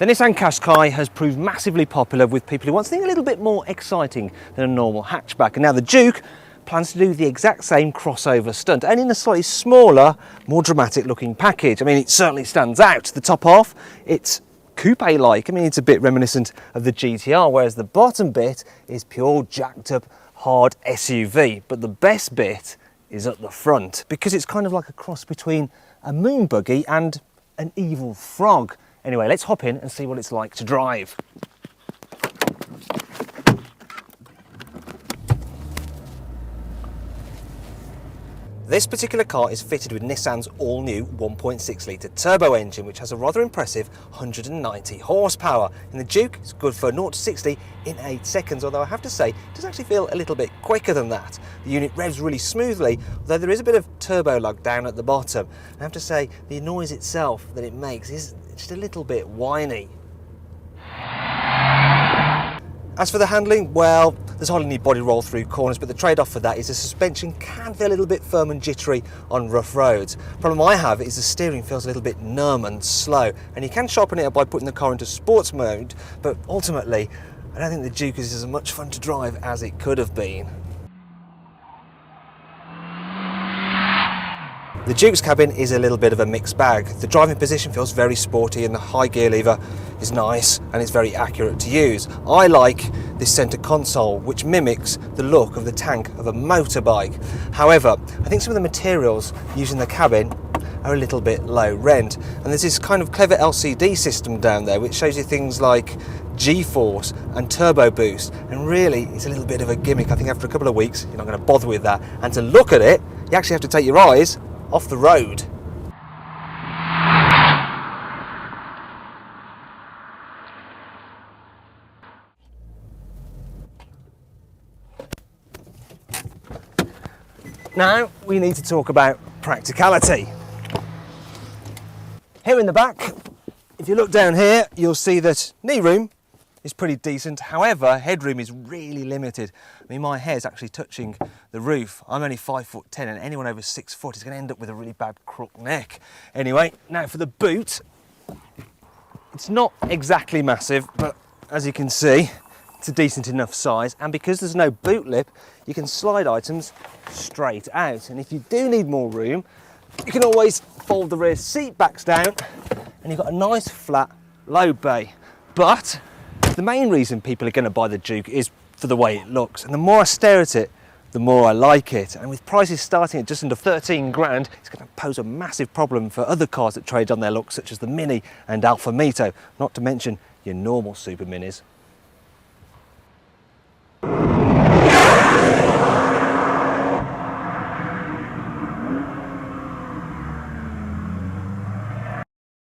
The Nissan Qashqai has proved massively popular with people who want something a little bit more exciting than a normal hatchback. And now the Juke plans to do the exact same crossover stunt, and in a slightly smaller, more dramatic looking package. I mean, it certainly stands out. The top half, it's coupe-like. I mean, it's a bit reminiscent of the GTR, whereas the bottom bit is pure jacked up, hard SUV. But the best bit is at the front, because it's kind of like a cross between a moon buggy and an evil frog. Anyway, let's hop in and see what it's like to drive. This particular car is fitted with Nissan's all-new 1.6 litre turbo engine, which has a rather impressive 190 horsepower. In the Juke, it's good for 0 to 60 in 8 seconds, although I have to say, it does actually feel a little bit quicker than that. The unit revs really smoothly, although there is a bit of turbo lag down at the bottom. I have to say, the noise itself that it makes is just a little bit whiny. As for the handling, well, there's hardly any body roll through corners, but the trade-off for that is the suspension can feel a little bit firm and jittery on rough roads. The problem I have is the steering feels a little bit numb and slow, and you can sharpen it up by putting the car into sports mode, but ultimately, I don't think the Juke is as much fun to drive as it could have been. The Juke's cabin is a little bit of a mixed bag. The driving position feels very sporty and the high gear lever is nice and it's very accurate to use. I like this centre console, which mimics the look of the tank of a motorbike. However, I think some of the materials used in the cabin are a little bit low rent, and there's this kind of clever LCD system down there which shows you things like G-force and turbo boost, and really it's a little bit of a gimmick. I think after a couple of weeks you're not going to bother with that, and to look at it you actually have to take your eyes off the road. Now we need to talk about practicality. Here in the back, if you look down here, you'll see that knee room is pretty decent. However, headroom is really limited. I mean, my hair's actually touching the roof. I'm only 5'10", and anyone over 6 foot is going to end up with a really bad crook neck. Anyway, now for the boot. It's not exactly massive, but as you can see, it's a decent enough size. And because there's no boot lip, you can slide items straight out. And if you do need more room, you can always fold the rear seat backs down, and you've got a nice flat load bay. But the main reason people are going to buy the Juke is for the way it looks, and the more I stare at it, the more I like it. And with prices starting at just under 13 grand, it's going to pose a massive problem for other cars that trade on their looks, such as the Mini and Alfa Mito, not to mention your normal Super Minis.